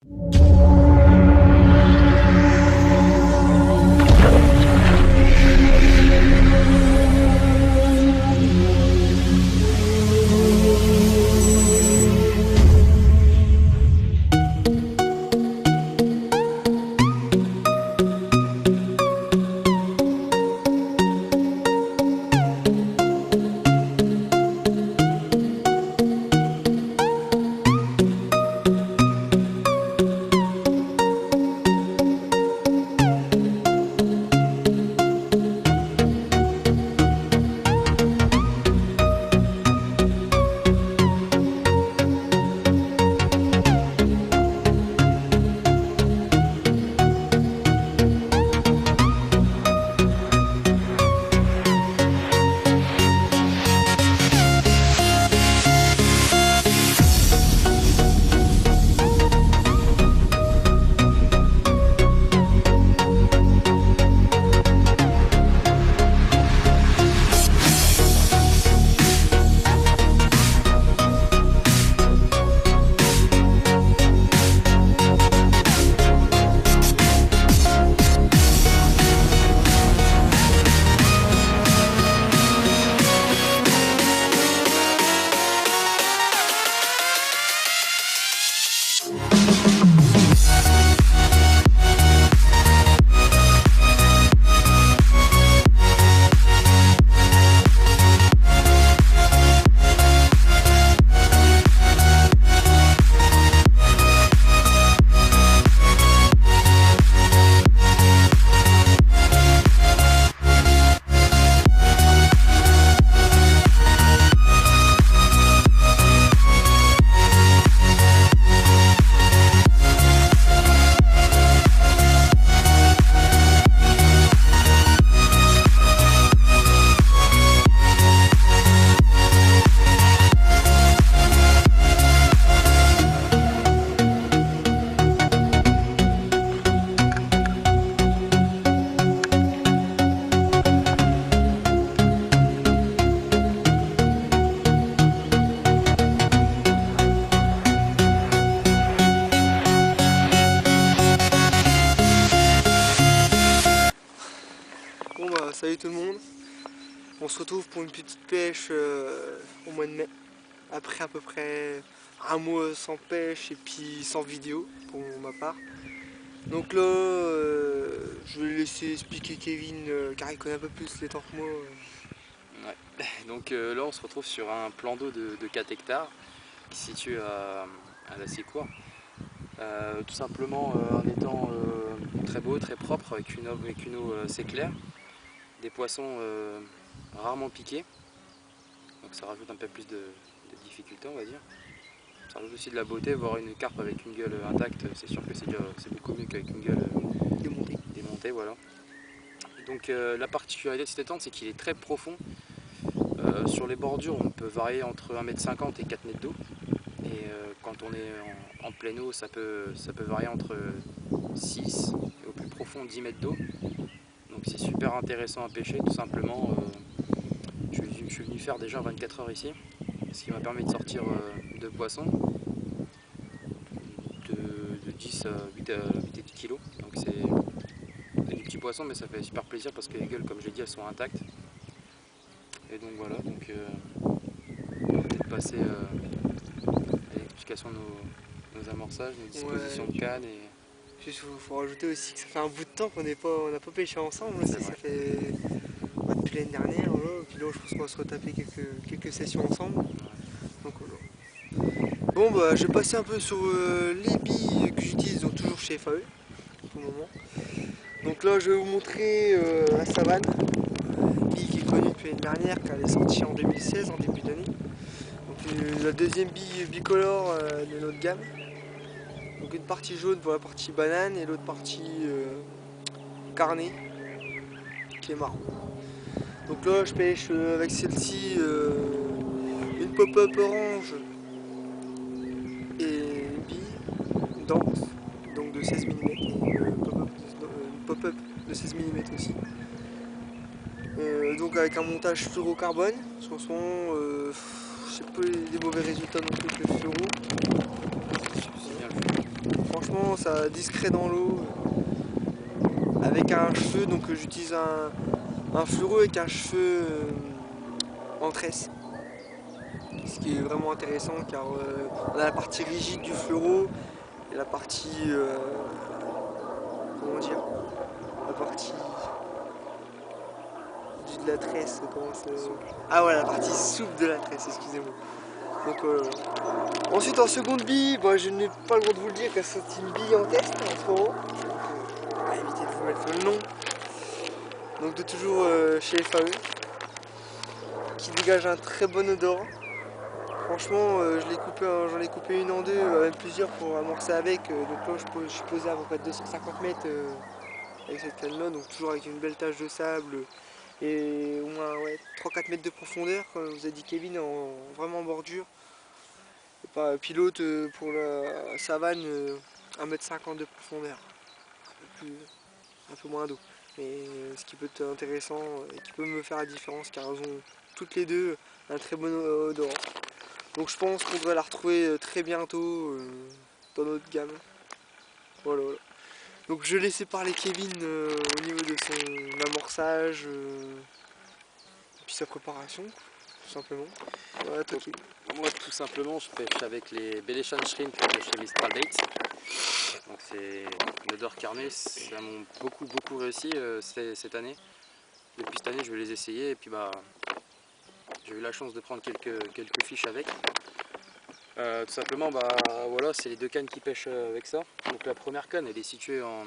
Bon bah salut tout le monde, on se retrouve pour une petite pêche au mois de mai, après à peu près un mois sans pêche et puis sans vidéo pour ma part. Donc là je vais laisser expliquer Kevin car il connaît un peu plus les temps que moi. Ouais. Donc là on se retrouve sur un plan d'eau de 4 hectares qui se situe à la Sécour. Tout simplement un étang très beau, très propre, avec une eau assez claire, des poissons rarement piqués, donc ça rajoute un peu plus de difficulté, on va dire. Ça rajoute aussi de la beauté, voir une carpe avec une gueule intacte, c'est sûr que c'est beaucoup mieux qu'avec une gueule démontée, voilà. Donc la particularité de cet étang, c'est qu'il est très profond. Sur les bordures, on peut varier entre 1,50 m et 4 mètres d'eau. Et quand on est en pleine eau, ça peut varier entre 6 et au plus profond 10 mètres d'eau. Donc c'est super intéressant à pêcher, tout simplement. Je suis venu faire déjà 24 heures ici, ce qui m'a permis de sortir 2 poissons de 10 à 8 kg. Donc c'est des petits poissons, mais ça fait super plaisir parce que les gueules, comme j'ai dit, elles sont intactes. Et donc voilà, donc on va peut-être passer à l'explication de nos amorçages, nos dispositions de canne. Il faut rajouter aussi que ça fait un bout de temps qu'on n'a pas pêché ensemble aussi, ça fait depuis l'année dernière, voilà. Puis là je pense qu'on va se retaper quelques sessions ensemble. Ouais. Donc, voilà. Bon bah je vais passer un peu sur les billes que j'utilise donc toujours chez FAE pour le moment. Donc là je vais vous montrer la savane, bille qui est connue depuis l'année dernière car elle est sortie en 2016 en début d'année. Donc la deuxième bille bicolore de notre gamme. Donc une partie jaune pour la partie banane et l'autre partie carnet qui est marron. Donc là je pêche avec celle-ci une pop-up orange et une bille dense, donc de 16 mm, une pop-up de 16 mm aussi. Donc avec un montage fluorocarbone, parce qu'en ce moment je sais pas des mauvais résultats non plus avec le fluoro. C'est bien le fluoro. Franchement franchement ça discret dans l'eau, avec un cheveu, donc j'utilise un fluoro avec un cheveu en tresse. Ce qui est vraiment intéressant car on a la partie rigide du fluoro et la partie comment dire, la partie de la tresse, comment ça... Ah ouais, la partie souple de la tresse, excusez-moi. Donc ensuite en seconde bille, bon, je n'ai pas le droit de vous le dire car c'est une bille en test en ce moment. Donc évitez de vous mettre le nom. Donc de toujours chez FAE, qui dégage un très bon odorat. Franchement, j'en ai coupé une en deux, même plusieurs pour amorcer avec. Donc là, je suis posé à peu près 250 mètres avec cette canne-là, donc toujours avec une belle tache de sable et au moins ouais, 3-4 mètres de profondeur, comme vous a dit Kevin, vraiment en bordure. Et puis l'autre pour la savane, 1,50 m de profondeur, un peu moins d'eau. Mais ce qui peut être intéressant et qui peut me faire la différence car elles ont toutes les deux un très bon odorat. Donc je pense qu'on devrait la retrouver très bientôt dans notre gamme. Voilà, voilà. Donc je laissais parler Kevin au niveau de son amorçage et puis sa préparation, tout simplement. Voilà, toi, Kevin. Moi tout simplement je pêche avec les Bellechan Shrimp de chez Mistral Baits. Donc c'est une odeur carnée, ça m'a beaucoup réussi cette année. Depuis cette année je vais les essayer et puis bah j'ai eu la chance de prendre quelques fiches avec. Tout simplement bah voilà, c'est les deux cannes qui pêchent avec ça. Donc la première canne elle est située en,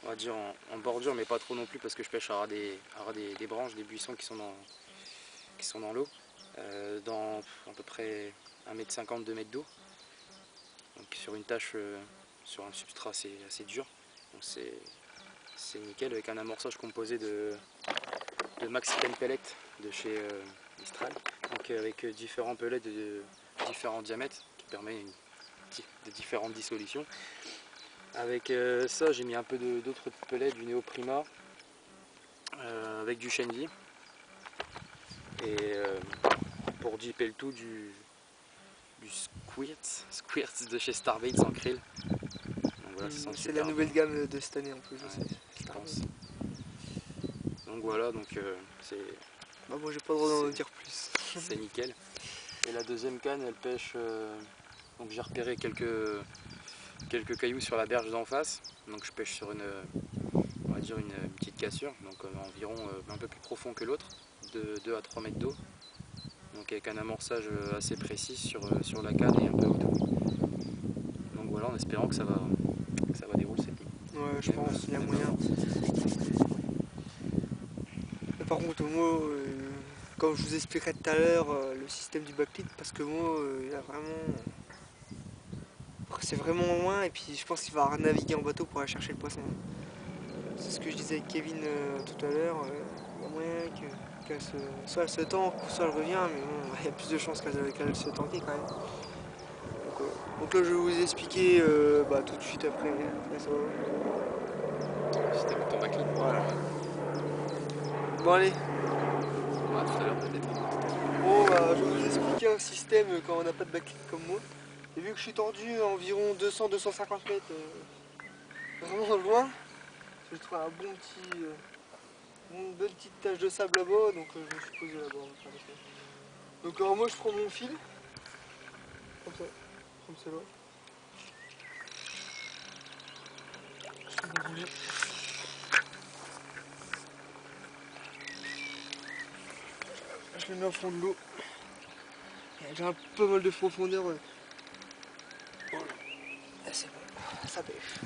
on va dire en bordure, mais pas trop non plus parce que je pêche à ras des branches, des buissons qui sont dans l'eau, dans à peu près 1,50 m, 2 m d'eau. Donc sur une tâche, sur un substrat assez dur. Donc c'est nickel avec un amorçage composé de Mexican Pellet de chez Mistral. Donc avec différents pellets de différents diamètres qui permet de différentes dissolutions. Avec ça j'ai mis un peu d'autres pellets, du Neoprima avec du Shenzi et pour dipper le tout du Squirts de chez Starbaits en krill. Voilà, c'est la nouvelle gamme de cette année en plus, ouais, je pense. Donc voilà, donc c'est... Bah moi j'ai pas le droit d'en dire plus. C'est nickel. Et la deuxième canne elle pêche, donc j'ai repéré quelques cailloux sur la berge d'en face. Donc je pêche sur on va dire une petite cassure, donc environ un peu plus profond que l'autre, de 2 à 3 mètres d'eau. Donc avec un amorçage assez précis sur la canne et un peu autour. Donc voilà, en espérant que ça va dérouler cette ligne. Ouais, je pense qu'il y a moyen. Mais par contre, moi, comme je vous expliquerai tout à l'heure, le système du backlit, parce que moi, il a vraiment... C'est vraiment loin et puis je pense qu'il va naviguer en bateau pour aller chercher le poisson. C'est ce que je disais avec Kevin tout à l'heure, il y a moyen qu'elle soit elle se tanque, soit elle revient, mais bon, il y a plus de chances qu'elle se tanque quand même. Donc là je vais vous expliquer tout de suite après ça. C'était le temps backlit. Voilà. Bon allez. À tout à l'heure peut-être. Bon bah, je vais vous expliquer un système quand on n'a pas de backlit comme moi. Et vu que je suis tordu à environ 200-250 mètres vraiment loin, je trouve un une bonne petite tache de sable là-bas, donc je me suis posé là-bas. Donc alors moi je prends mon fil, comme ça, comme cela. Je le mets au fond de l'eau. J'ai un peu mal de profondeur. Voilà. C'est bon, ça pêche.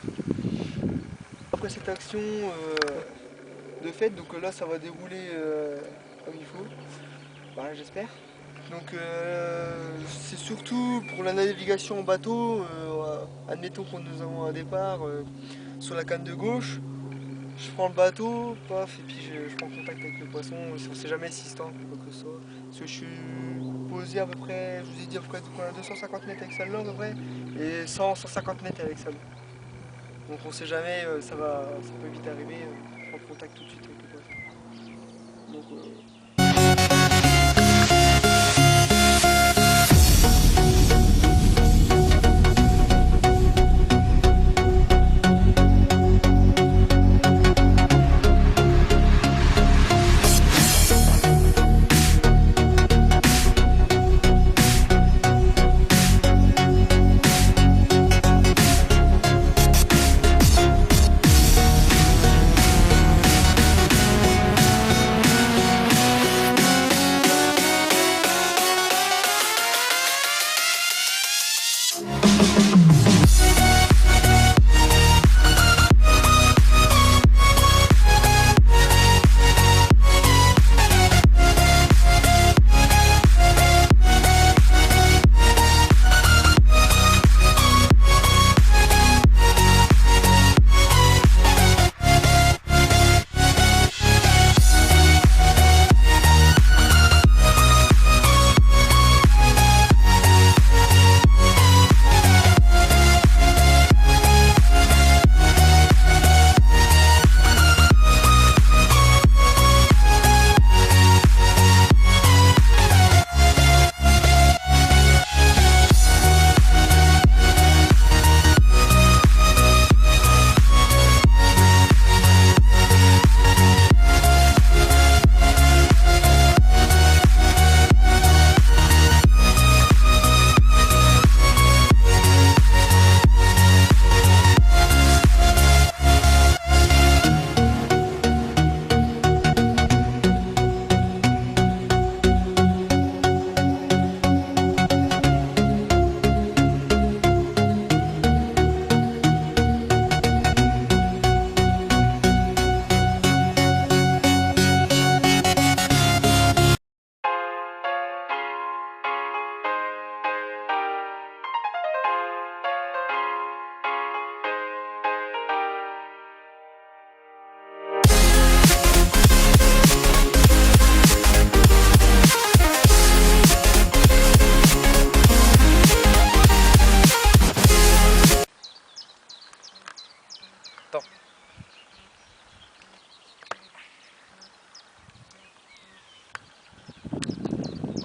Après cette action de fait, donc là ça va dérouler comme il faut. Voilà, j'espère. Donc c'est surtout pour la navigation en bateau. Admettons que nous avons un départ sur la canne de gauche. Je prends le bateau, paf, et puis je prends contact avec le poisson, si on sait jamais si c'est quoi que ce soit. Parce que je suis posé à peu près, je vous ai dit à peu près 250 mètres avec celle-là à peu près, et 100-150 mètres avec celle-là. Donc on sait jamais, ça peut vite arriver, je prends contact tout de suite avec le poisson. Donc,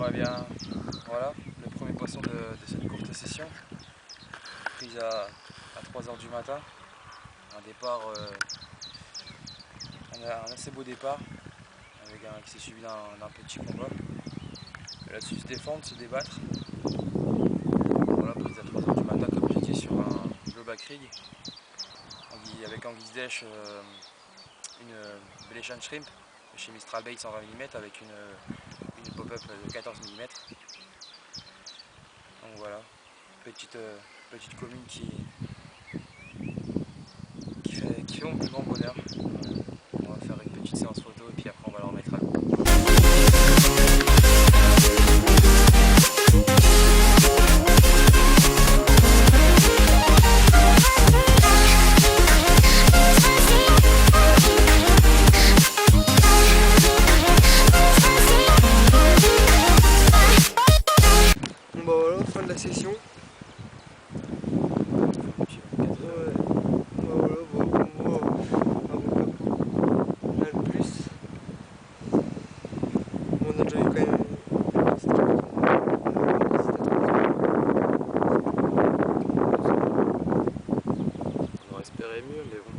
eh bien, voilà, le premier poisson de cette courte session, prise à 3 h du matin. Un départ, un assez beau départ, qui s'est suivi d'un petit combat. Elle a su se défendre, se débattre. Voilà, prise à 3 h du matin, comme j'ai dit, sur un Global Krieg, avec en guise d'èche une Belgian Shrimp chez Mistral Bait 120 mm avec une pop-up de 14 mm. Donc voilà, petite commune qui fait mon plus grand bonheur. On va faire une petite séance photo et puis après on va la remettre à l'eau. Bon bah voilà, fin de la session. Ouais. Bah voilà, bon, moi, on a le plus. Bon, on a déjà eu quand même. On aurait espéré mieux, mais bon.